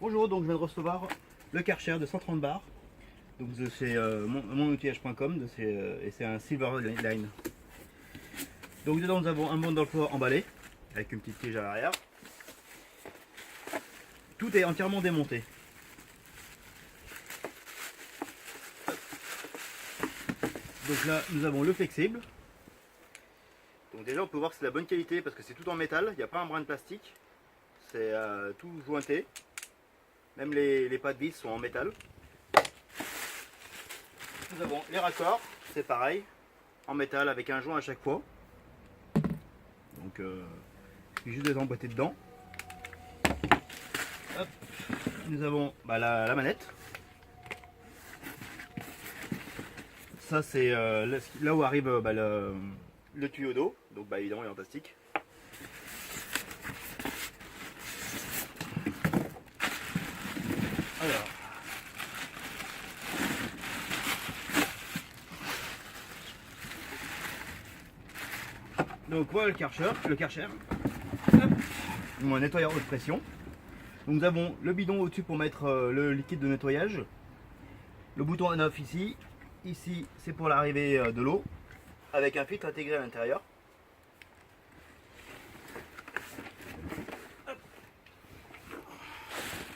Bonjour, donc je viens de recevoir le Karcher de 130 bars. Donc c'est monoutillage.com et c'est un Silverline. Donc dedans nous avons un banc d'emploi emballé avec une petite tige à l'arrière. Tout est entièrement démonté. Donc là nous avons le flexible. Donc déjà on peut voir que c'est de la bonne qualité parce que c'est tout en métal, il n'y a pas un brin de plastique. C'est tout jointé. Même les pas de vis sont en métal. Nous avons les raccords, c'est pareil, en métal avec un joint à chaque fois. Donc il suffit juste de les emboîter dedans. Hop. Nous avons la manette. Ça c'est là où arrive le tuyau d'eau. Donc évidemment il est en plastique. Alors. Donc voilà le Karcher. Mon nettoyeur haute pression. Donc nous avons le bidon au-dessus pour mettre le liquide de nettoyage. Le bouton on-off ici. Ici c'est pour l'arrivée de l'eau avec un filtre intégré à l'intérieur.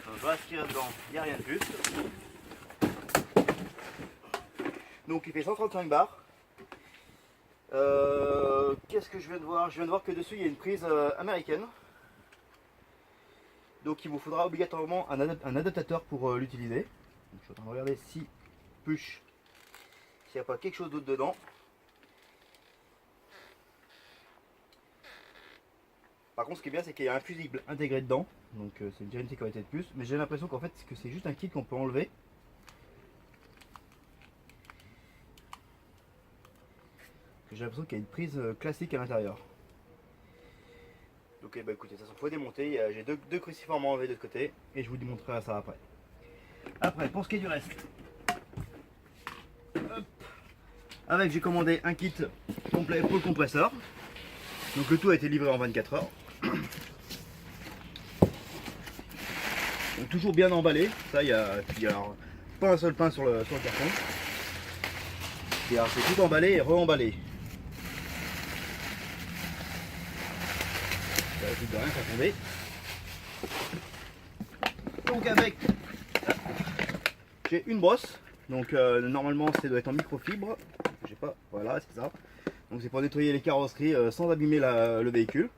On va aspirer dedans, il n'y a rien de plus. Donc il fait 135 bars. Qu'est-ce que je viens de voir? Je viens de voir que dessus il y a une prise américaine. Donc il vous faudra obligatoirement un adaptateur pour l'utiliser. Je suis en train de regarder si push, s'il n'y a pas quelque chose d'autre dedans. Par contre ce qui est bien c'est qu'il y a un fusible intégré dedans. Donc c'est déjà une sécurité de plus. Mais j'ai l'impression qu'en fait c'est juste un kit qu'on peut enlever. J'ai l'impression qu'il y a une prise classique à l'intérieur. Donc écoutez, ça s'en faut démonter. J'ai deux cruciformes à enlever de ce côté et je vous démontrerai ça après. Après, pour ce qui est du reste, hop, avec j'ai commandé un kit complet pour le compresseur. Donc le tout a été livré en 24 heures. Donc toujours bien emballé. Ça, il y a pas un seul pain sur le carton. C'est tout emballé et re-emballé. Ça ajoute de rien, ça tomber. Donc avec, j'ai une brosse. Donc normalement ça doit être en microfibre. J'ai pas, voilà c'est ça. Donc c'est pour nettoyer les carrosseries sans abîmer le véhicule.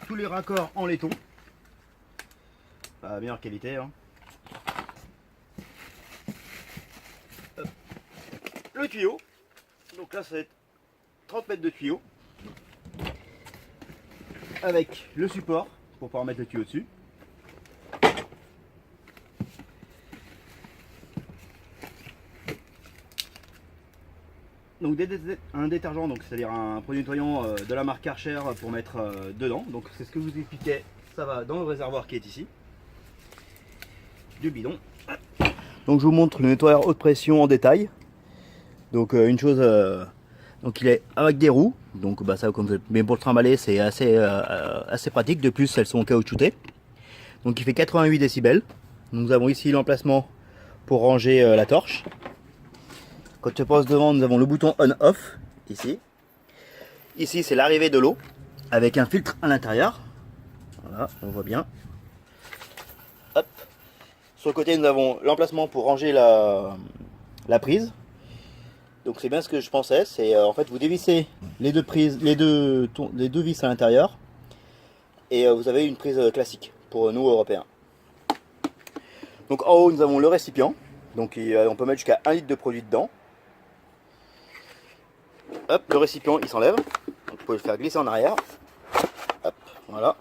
Tous les raccords en laiton. Meilleure qualité. Hein. Le tuyau. Donc là ça va être 30 mètres de tuyau. Avec le support pour pouvoir mettre le tuyau dessus. Donc un détergent, donc c'est-à-dire un produit nettoyant de la marque Karcher pour mettre dedans. Donc c'est ce que je vous expliquais, ça va dans le réservoir qui est ici. Du bidon. Donc je vous montre le nettoyeur haute pression en détail. Donc une chose, donc il est avec des roues. Donc ça comme mais pour le trimballer c'est assez pratique. De plus elles sont caoutchoutées. Donc il fait 88 décibels. Nous avons ici l'emplacement pour ranger la torche. Quand tu passes devant, nous avons le bouton on-off, ici. Ici, c'est l'arrivée de l'eau, avec un filtre à l'intérieur. Voilà, on voit bien. Hop. Sur le côté, nous avons l'emplacement pour ranger la prise. Donc c'est bien ce que je pensais, c'est en fait vous dévissez les deux prises, les deux vis à l'intérieur. Et vous avez une prise classique, pour nous Européens. Donc en haut, nous avons le récipient. Donc on peut mettre jusqu'à 1 litre de produit dedans. Hop, le récipient il s'enlève, vous pouvez le faire glisser en arrière, hop, voilà,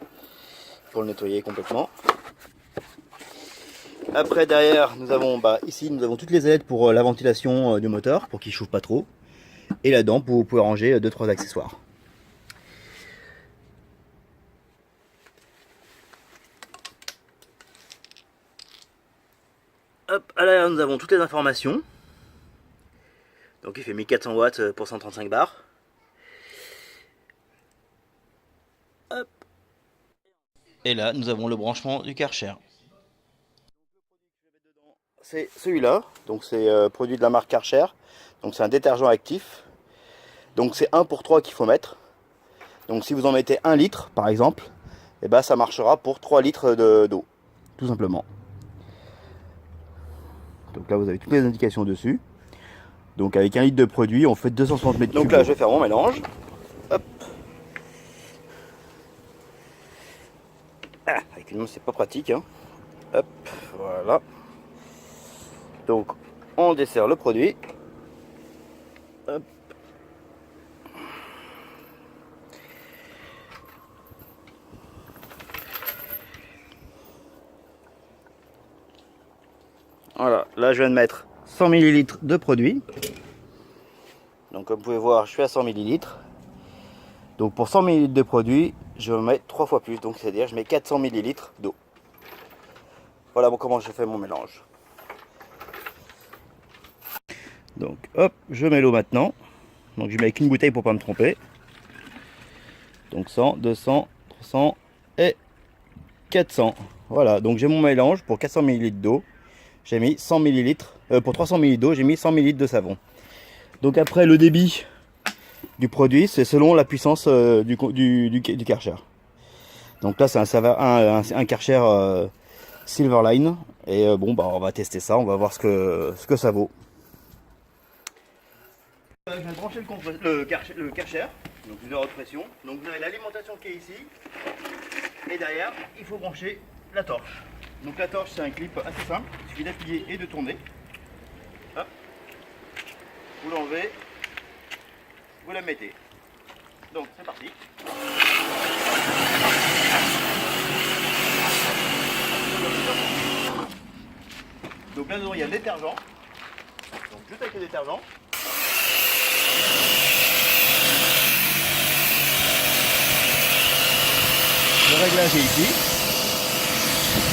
pour le nettoyer complètement. Après derrière nous avons ici nous avons toutes les aides pour la ventilation du moteur pour qu'il ne chauffe pas trop. Et là-dedans vous pouvez ranger 2-3 accessoires. Hop, à l'arrière nous avons toutes les informations. Donc il fait 1400 watts pour 135 bars. Hop. Et là, nous avons le branchement du Karcher. C'est celui-là, donc c'est produit de la marque Karcher. Donc c'est un détergent actif. Donc c'est 1 pour 3 qu'il faut mettre. Donc si vous en mettez 1 litre par exemple, et ben ça marchera pour 3 litres d'eau, tout simplement. Donc là vous avez toutes les indications dessus. Donc avec 1 litre de produit, on fait 260 mètres cubes. Donc là je vais faire mon mélange. Hop. Ah, avec une main c'est pas pratique. Hein. Hop, voilà. Donc on dessert le produit. Hop. Voilà, là je viens de mettre 100 ml de produit. Donc comme vous pouvez voir, je suis à 100 ml. Donc pour 100 ml de produit, je mets 3 fois plus. Donc c'est-à-dire je mets 400 ml d'eau. Voilà comment je fais mon mélange. Donc hop, je mets l'eau maintenant. Donc je mets avec une bouteille pour pas me tromper. Donc 100, 200, 300 et 400. Voilà, donc j'ai mon mélange pour 400 ml d'eau. J'ai mis 100 ml. Pour 300 ml d'eau, j'ai mis 100 ml de savon. Donc après le débit du produit, c'est selon la puissance du Karcher. Donc là c'est un Karcher Silverline. Et bon bah on va tester ça, on va voir ce que ça vaut. Je viens de brancher le Karcher, donc une haute pression. Donc vous avez l'alimentation qui est ici. Et derrière, il faut brancher la torche. Donc la torche c'est un clip assez simple, il suffit d'appuyer et de tourner. Hop. Vous l'enlevez, vous la mettez. Donc c'est parti. Donc là dedans il y a le détergent. Donc juste avec le détergent. Le réglage est ici.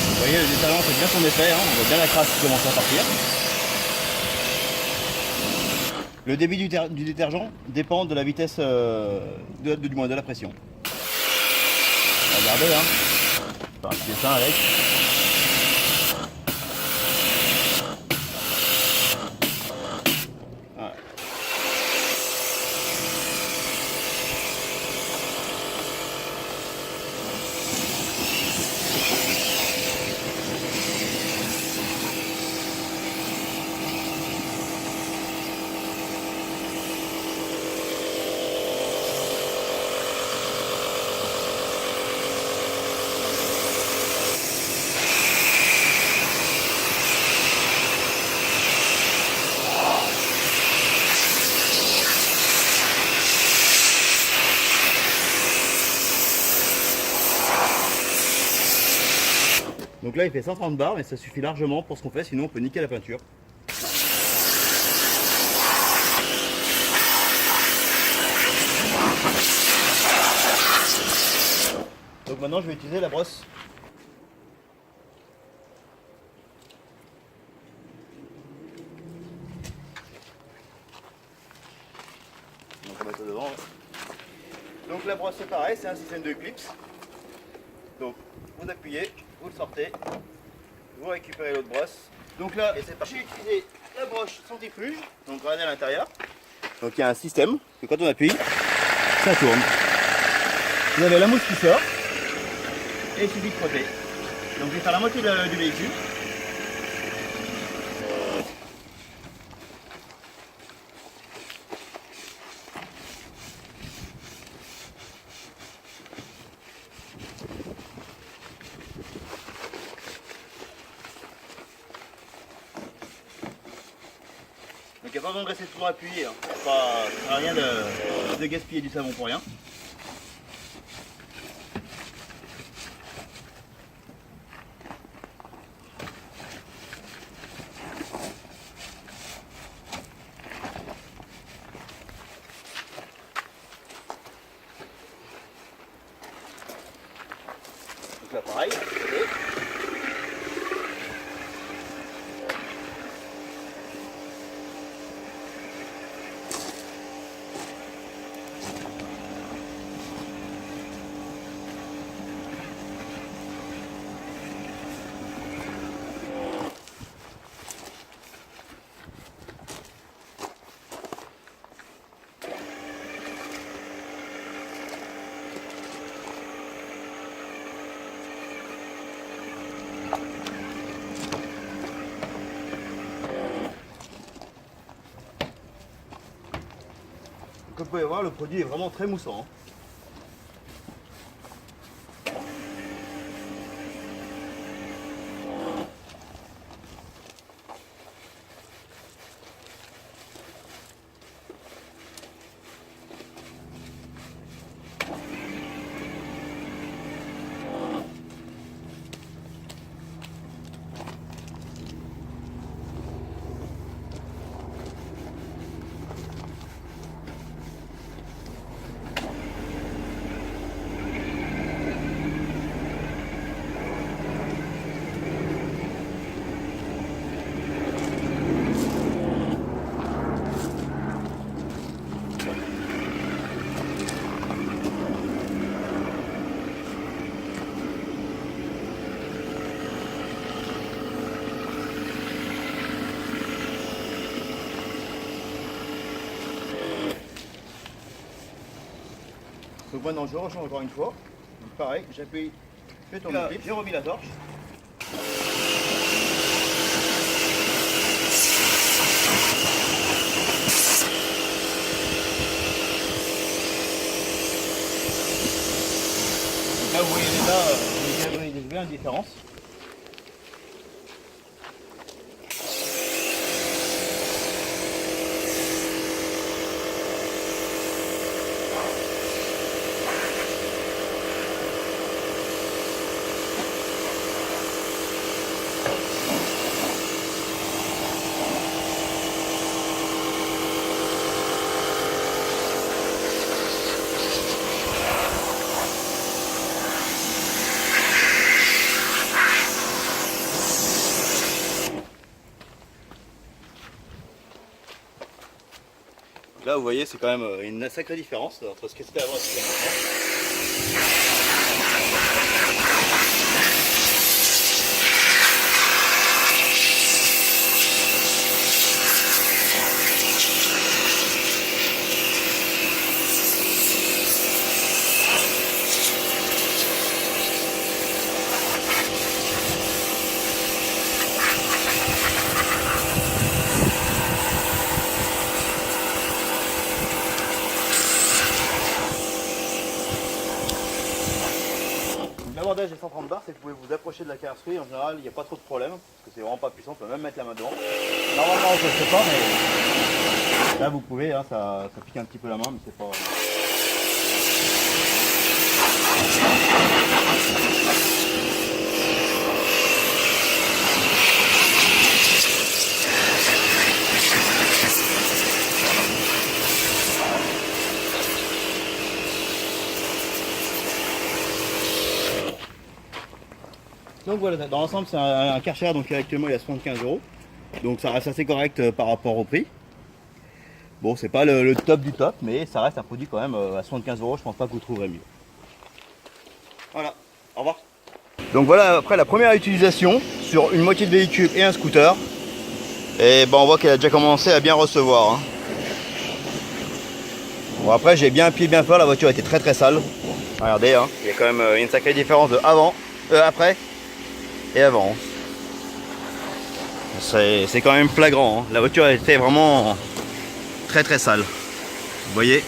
Vous voyez, le détergent fait bien son effet, hein. On voit bien la crasse qui commence à partir. Le débit du détergent dépend de la vitesse, du moins de la pression. Regardez, hein. Enfin, un petit dessin avec. Voilà. Donc là il fait 130 bars, mais ça suffit largement pour ce qu'on fait, sinon on peut niquer la peinture. Donc maintenant je vais utiliser la brosse. Donc on va mettre ça devant. Donc la brosse c'est pareil, c'est un système de clips. Donc vous appuyez, vous le sortez, vous récupérez l'autre brosse. Donc là, j'ai utilisé la broche centrifuge, donc regardez à l'intérieur. Donc il y a un système que quand on appuie, ça tourne. Vous avez la mousse qui sort et il suffit de frotter. Donc je vais faire la moitié du véhicule. Donc il n'y a pas besoin de rester toujours appuyé, hein. Ça ne sert à rien de gaspiller du savon pour rien. Donc là pareil, vous pouvez voir, le produit est vraiment très moussant. Donc maintenant je rechange encore une fois. Donc pareil, j'appuie, je tourne le clip, j'ai remis la torche. Donc là vous voyez déjà la différence. Là vous voyez c'est quand même une sacrée différence entre ce que c'était avant et ce qu'il y a maintenant. L'avantage des 130 bars, c'est que vous pouvez vous approcher de la carrosserie. En général, il n'y a pas trop de problème parce que c'est vraiment pas puissant. On peut même mettre la main dedans. Normalement, on ne peut pas, mais là, vous pouvez. Hein, ça pique un petit peu la main, mais c'est pas. Donc voilà, dans l'ensemble c'est un Karcher donc actuellement il est à 75 €. Donc ça reste assez correct par rapport au prix. Bon c'est pas le top du top mais ça reste un produit quand même à 75 €, je pense pas que vous trouverez mieux. Voilà, au revoir. Donc voilà après la première utilisation sur une moitié de véhicule et un scooter. Et ben on voit qu'elle a déjà commencé à bien recevoir. Hein. Bon après j'ai bien appuyé bien fort, la voiture était très sale. Regardez, hein, il y a quand même une sacrée différence de après. Et avant. C'est quand même flagrant. Hein. La voiture était vraiment très sale. Vous voyez ?